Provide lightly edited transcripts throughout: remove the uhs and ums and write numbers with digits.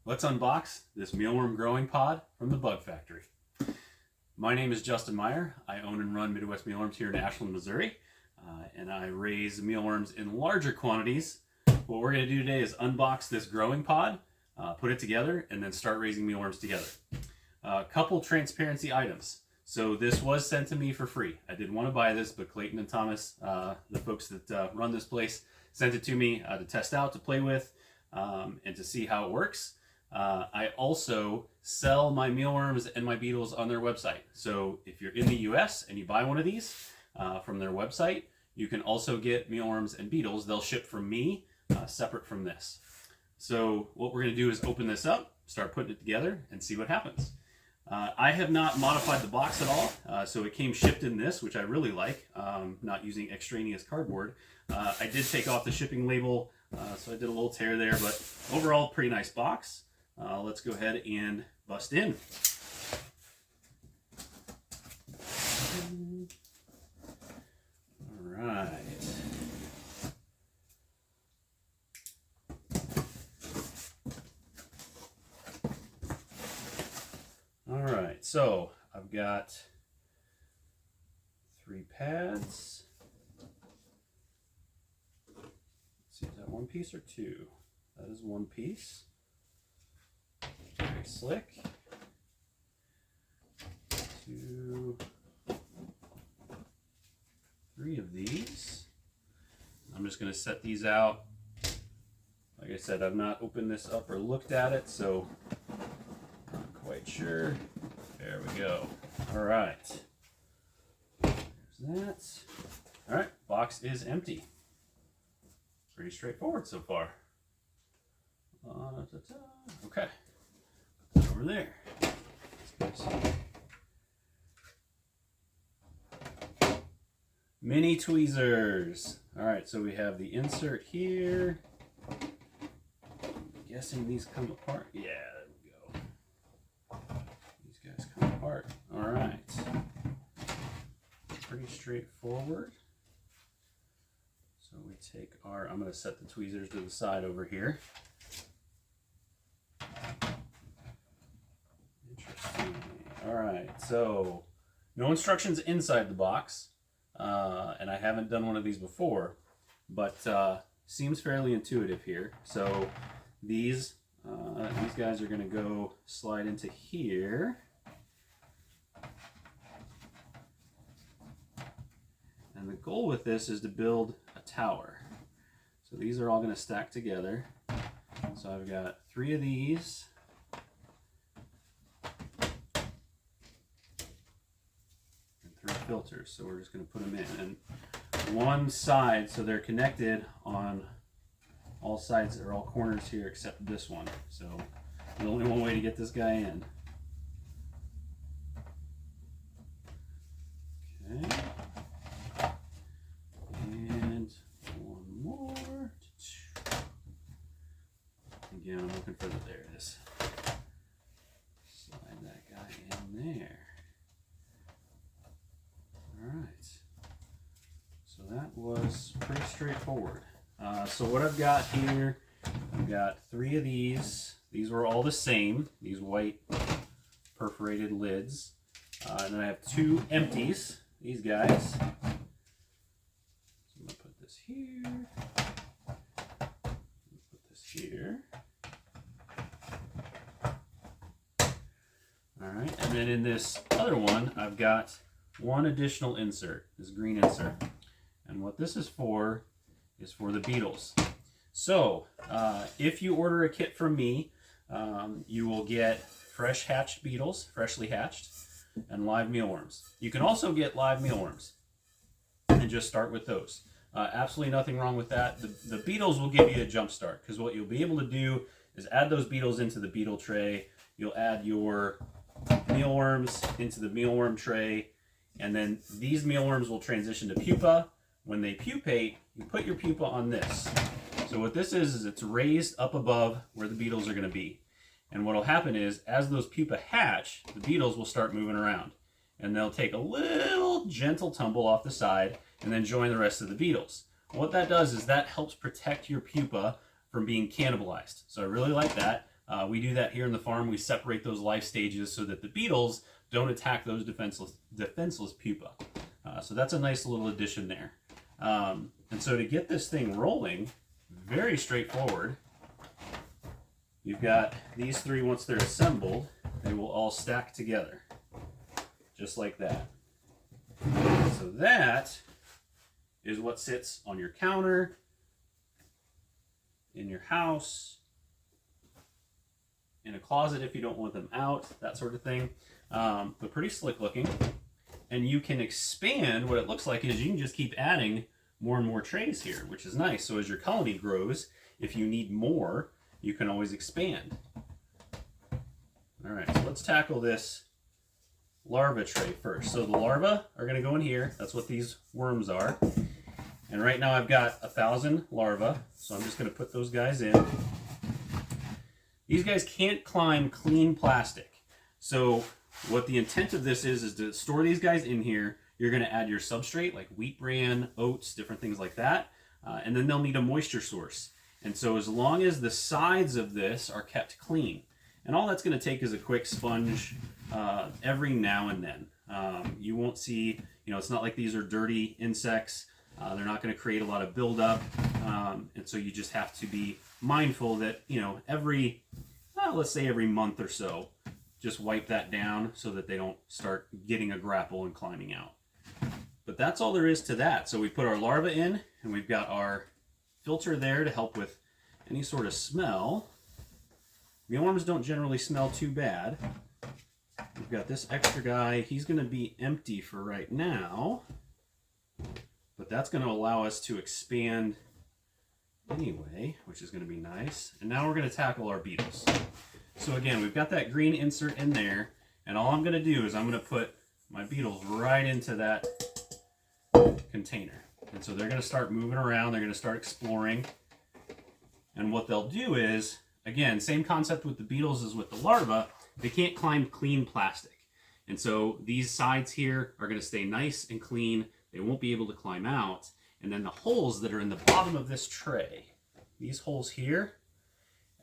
Let's unbox this Mealworm Growing Pod from the Bug Factory. My name is Justin Meyer. I own and run Midwest Mealworms here in Ashland, Missouri, and I raise mealworms in larger quantities. What we're going to do today is unbox this growing pod, put it together, and then start raising mealworms together. A couple transparency items. So this was sent to me for free. I didn't want to buy this, but Clayton and Thomas, the folks that run this place, sent it to me to test out, to play with, and to see how it works. I also sell my mealworms and my beetles on their website. So if you're in the US and you buy one of these from their website, you can also get mealworms and beetles. They'll ship from me separate from this. So what we're going to do is open this up, start putting it together, and see what happens. I have not modified the box at all, so it came shipped in this, which I really like, not using extraneous cardboard. I did take off the shipping label, so I did a little tear there, but overall, pretty nice box. Let's go ahead and bust in. All right. All right, so I've got 3 pads. Let's see, is that one piece or 2? That is one piece. Very slick. 2, 3 of these. I'm just going to set these out. Like I said, I've not opened this up or looked at it, so not quite sure. There we go. All right. There's that. All right, box is empty. Pretty straightforward so far. Okay. Over there. Mini tweezers. All right, so we have the insert here. I'm guessing these come apart. Yeah, there we go. These guys come apart. All right. Pretty straightforward. So we take our, I'm going to set the tweezers to the side over here. Interesting. All right, so no instructions inside the box, and I haven't done one of these before, but seems fairly intuitive here. So these guys are going to go slide into here, and the goal with this is to build a tower. So these are all going to stack together. So I've got 3 of these. Filters, so we're just going to put them in, and one side, so they're connected on all sides, or all corners here except this one. So there's only one way to get this guy in. Okay, and one more. Again, I'm looking for there it is. Slide that guy in there. Alright, so that was pretty straightforward. So what I've got here, I've got 3 of these. These were all the same, these white perforated lids. And then I have 2 empties, these guys. So I'm going to put this here. Put this here. Alright, and then in this other one, I've got 1 additional insert, this green insert. And what this is for the beetles. So, if you order a kit from me, you will get fresh hatched beetles, freshly hatched, and live mealworms. You can also get live mealworms and just start with those. Absolutely nothing wrong with that. The beetles will give you a jump start, because what you'll be able to do is add those beetles into the beetle tray. You'll add your mealworms into the mealworm tray. And then these mealworms will transition to pupa. When they pupate, you put your pupa on this. So what this is it's raised up above where the beetles are going to be. And what will happen is, as those pupa hatch, the beetles will start moving around. And they'll take a little gentle tumble off the side and then join the rest of the beetles. What that does is that helps protect your pupa from being cannibalized. So I really like that. We do that here in the farm. We separate those life stages so that the beetles don't attack those defenseless pupa. So that's a nice little addition there. And so to get this thing rolling, very straightforward. You've got these three, once they're assembled, they will all stack together, just like that. So that is what sits on your counter, in your house, in a closet if you don't want them out, that sort of thing. But pretty slick looking. And you can expand. What it looks like is you can just keep adding more and more trays here, which is nice. So as your colony grows, if you need more, you can always expand. All right, so let's tackle this larva tray first. So the larvae are going to go in here. That's what these worms are. And right now I've got 1,000 larvae, so I'm just going to put those guys in. These guys can't climb clean plastic. So what the intent of this is to store these guys in here. You're going to add your substrate like wheat bran, oats, different things like that. And then they'll need a moisture source. And so as long as the sides of this are kept clean, and all that's going to take is a quick sponge every now and then. You won't see, it's not like these are dirty insects. They're not going to create a lot of buildup. And so you just have to be mindful that, every, let's say every month or so, just wipe that down so that they don't start getting a grapple and climbing out. But that's all there is to that. So we put our larva in, and we've got our filter there to help with any sort of smell. Mealworms don't generally smell too bad. We've got this extra guy. He's going to be empty for right now, but that's going to allow us to expand anyway, which is going to be nice. And now we're going to tackle our beetles. So again, we've got that green insert in there, and all I'm going to do is I'm going to put my beetles right into that container. And so they're going to start moving around. They're going to start exploring. And what they'll do is, again, same concept with the beetles as with the larvae, they can't climb clean plastic. And so these sides here are going to stay nice and clean. They won't be able to climb out. And then the holes that are in the bottom of this tray, these holes here,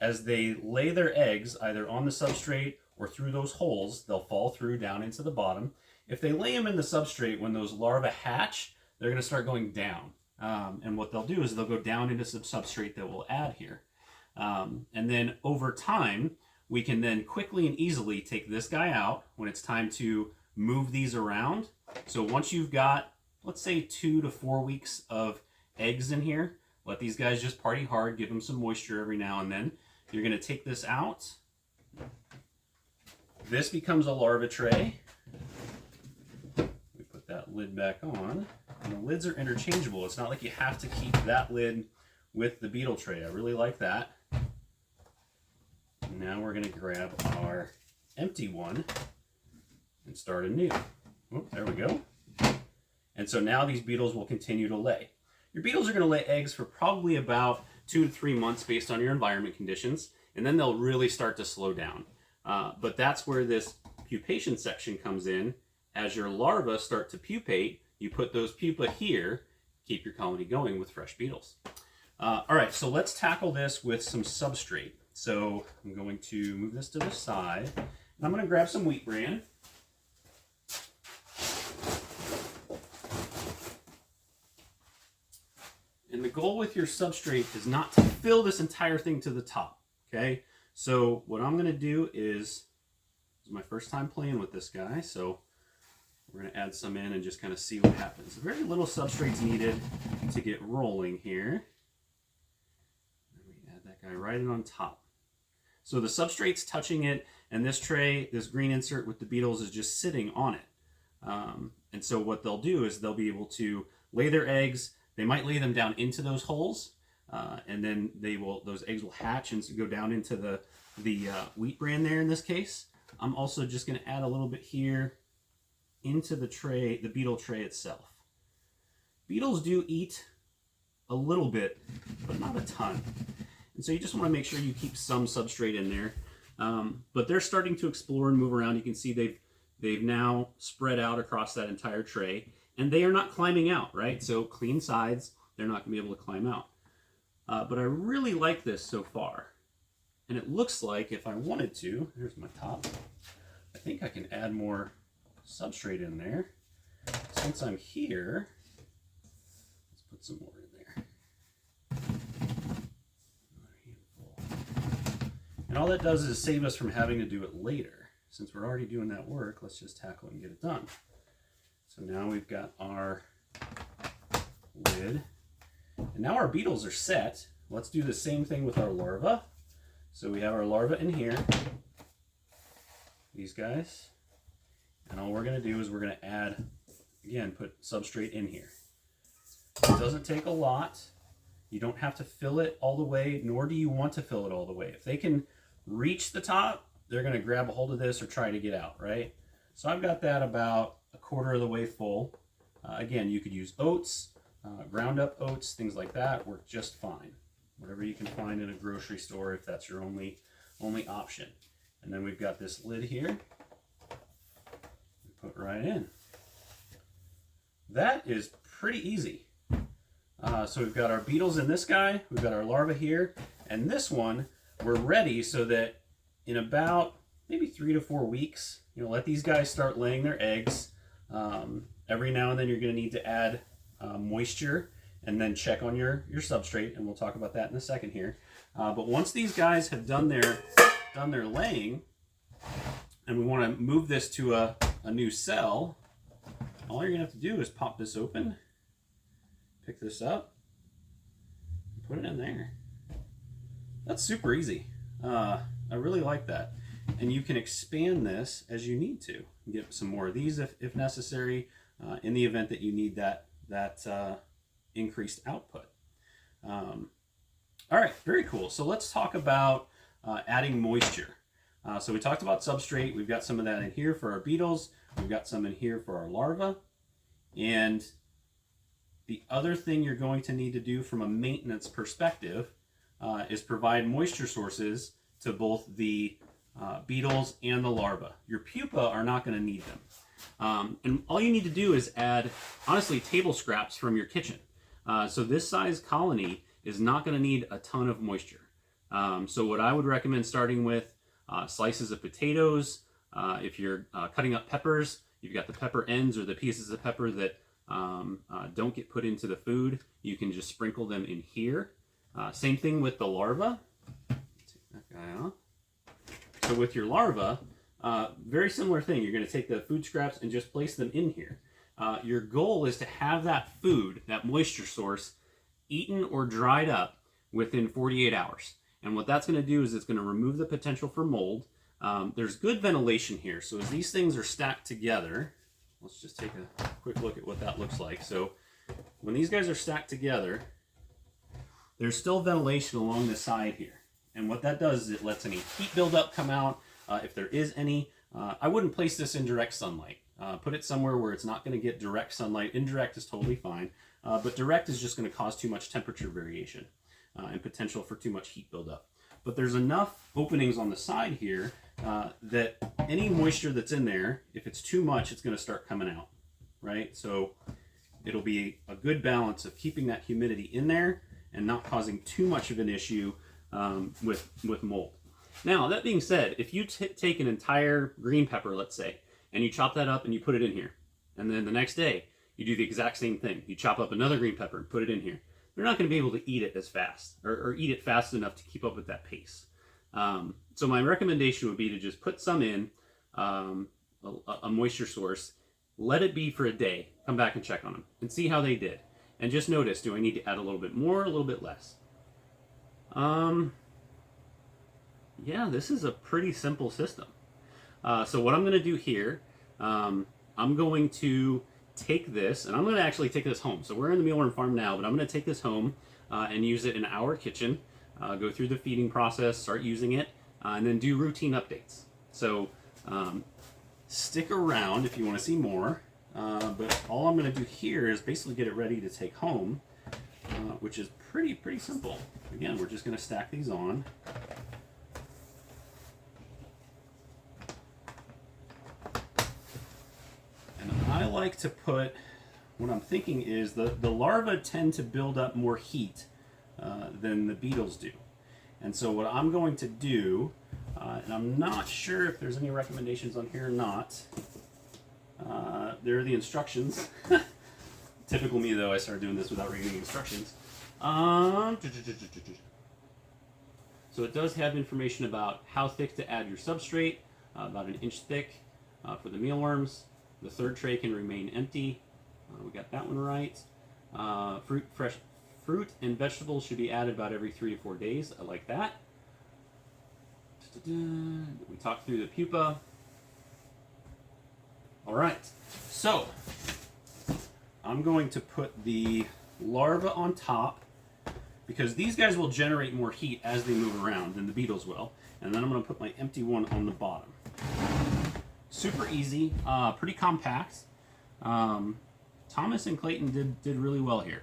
as they lay their eggs either on the substrate or through those holes, they'll fall through down into the bottom. If they lay them in the substrate, when those larvae hatch, they're going to start going down. And what they'll do is they'll go down into some substrate that we'll add here. And then over time, we can then quickly and easily take this guy out when it's time to move these around. So once you've got, let's say 2 to 4 weeks of eggs in here, let these guys just party hard, give them some moisture every now and then. You're going to take this out. This becomes a larva tray. We put that lid back on. And the lids are interchangeable. It's not like you have to keep that lid with the beetle tray. I really like that. Now we're going to grab our empty one and start anew. Oh, there we go. And so now these beetles will continue to lay. Your beetles are going to lay eggs for probably about 2 to 3 months based on your environment conditions, and then they'll really start to slow down. But that's where this pupation section comes in. As your larvae start to pupate, you put those pupa here, keep your colony going with fresh beetles. All right, so let's tackle this with some substrate. So I'm going to move this to the side, and I'm going to grab some wheat bran. And the goal with your substrate is not to fill this entire thing to the top, okay? So what I'm going to do is, this is my first time playing with this guy, so we're going to add some in and just kind of see what happens. Very little substrate's needed to get rolling here. And we add that guy right in on top. So the substrate's touching it, and this tray, this green insert with the beetles is just sitting on it. And so what they'll do is they'll be able to lay their eggs. They might lay them down into those holes, and then those eggs will hatch and go down into the wheat bran there in this case. I'm also just going to add a little bit here into the tray, the beetle tray itself. Beetles do eat a little bit, but not a ton. And so you just want to make sure you keep some substrate in there. But they're starting to explore and move around. You can see they've now spread out across that entire tray. And they are not climbing out, right? So clean sides, they're not going to be able to climb out. But I really like this so far. And it looks like if I wanted to, here's my top, I think I can add more substrate in there. Since I'm here, let's put some more in there. And all that does is save us from having to do it later. Since we're already doing that work, let's just tackle it and get it done. So now we've got our lid. And now our beetles are set. Let's do the same thing with our larva. So we have our larva in here, these guys. And all we're gonna do is we're gonna add, again, put substrate in here. It doesn't take a lot. You don't have to fill it all the way, nor do you want to fill it all the way. If they can reach the top, they're gonna grab a hold of this or try to get out, right? So I've got that about a quarter of the way full. Again, you could use oats, ground up oats, things like that work just fine. Whatever you can find in a grocery store if that's your only option. And then we've got this lid here. We put right in. That is pretty easy. So we've got our beetles in this guy, we've got our larva here, and this one we're ready so that in about maybe 3 to 4 weeks, let these guys start laying their eggs. Every now and then you're going to need to add moisture and then check on your substrate, and we'll talk about that in a second here. But once these guys have done their laying, and we want to move this to a new cell, all you're going to have to do is pop this open, pick this up, and put it in there. That's super easy. I really like that. And you can expand this as you need to. Get some more of these if necessary, in the event that you need that increased output. All right, very cool. So let's talk about adding moisture. So we talked about substrate. We've got some of that in here for our beetles. We've got some in here for our larvae. And the other thing you're going to need to do from a maintenance perspective is provide moisture sources to both the beetles and the larvae. Your pupa are not going to need them. And all you need to do is add, honestly, table scraps from your kitchen. So this size colony is not going to need a ton of moisture. So what I would recommend starting with, slices of potatoes. If you're cutting up peppers, you've got the pepper ends or the pieces of pepper that don't get put into the food, you can just sprinkle them in here. Same thing with the larva. Take that guy off. So with your larva, very similar thing. You're going to take the food scraps and just place them in here. Your goal is to have that food, that moisture source, eaten or dried up within 48 hours. And what that's going to do is it's going to remove the potential for mold. There's good ventilation here. So as these things are stacked together, let's just take a quick look at what that looks like. So when these guys are stacked together, there's still ventilation along the side here. And what that does is it lets any heat buildup come out, if there is any. I wouldn't place this in direct sunlight. Put it somewhere where it's not going to get direct sunlight. Indirect is totally fine, but direct is just going to cause too much temperature variation and potential for too much heat buildup. But there's enough openings on the side here that any moisture that's in there, if it's too much, it's going to start coming out, right? So it'll be a good balance of keeping that humidity in there and not causing too much of an issue with mold. Now, that being said, if you take an entire green pepper, let's say, and you chop that up and you put it in here, and then the next day you do the exact same thing. You chop up another green pepper and put it in here. They're not going to be able to eat it as fast or eat it fast enough to keep up with that pace. So my recommendation would be to just put some in, a moisture source, let it be for a day, come back and check on them and see how they did. And just notice, do I need to add a little bit more, a little bit less? Yeah, this is a pretty simple system. So what I'm going to do here, I'm going to take this, and I'm going to actually take this home. So we're in the mealworm farm now, but I'm going to take this home and use it in our kitchen, go through the feeding process, start using it, and then do routine updates. So stick around if you want to see more, but all I'm going to do here is basically get it ready to take home, which is pretty simple. Again, we're just going to stack these on. I like to put, what I'm thinking is the larvae tend to build up more heat than the beetles do. And so what I'm going to do, and I'm not sure if there's any recommendations on here or not. There are the instructions. Typical me though, I started doing this without reading the instructions. So it does have information about how thick to add your substrate, about 1 inch thick for the mealworms. The third tray can remain empty. We got that one right. Fresh fruit and vegetables should be added about every 3 to 4 days. I like that. We talked through the pupa. All right, so I'm going to put the larva on top because these guys will generate more heat as they move around than the beetles will. And then I'm going to put my empty one on the bottom. Super easy, pretty compact. Thomas and Clayton did really well here.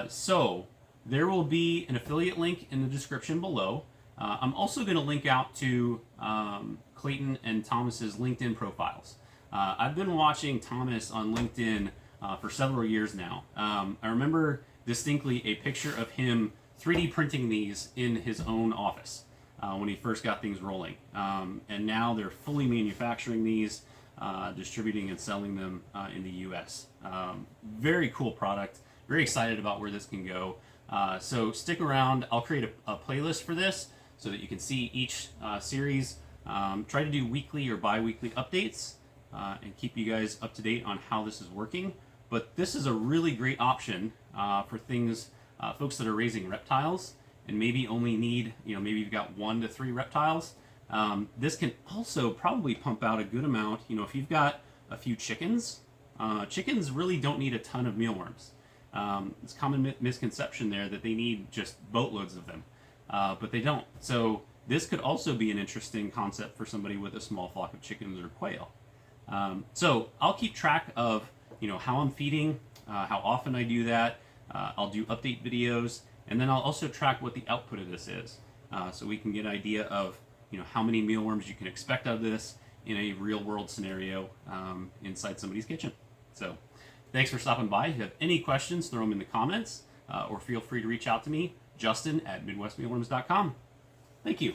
So there will be an affiliate link in the description below. I'm also going to link out to Clayton and Thomas's LinkedIn profiles. I've been watching Thomas on LinkedIn for several years now. I remember distinctly a picture of him 3D printing these in his own office when he first got things rolling. And now they're fully manufacturing these, distributing and selling them in the US. Very cool product. Very excited about where this can go. So stick around. I'll create a playlist for this so that you can see each series. Try to do weekly or bi-weekly updates and keep you guys up to date on how this is working. But this is a really great option for things, folks that are raising reptiles and maybe only need, maybe you've got 1 to 3 reptiles. This can also probably pump out a good amount. If you've got a few chickens, chickens really don't need a ton of mealworms. It's a common misconception there that they need just boatloads of them, but they don't. So this could also be an interesting concept for somebody with a small flock of chickens or quail. So I'll keep track of how I'm feeding, how often I do that. I'll do update videos, and then I'll also track what the output of this is, so we can get an idea of how many mealworms you can expect out of this in a real world scenario inside somebody's kitchen. So thanks for stopping by. If you have any questions, throw them in the comments, or feel free to reach out to me, Justin at MidwestMealworms.com. Thank you.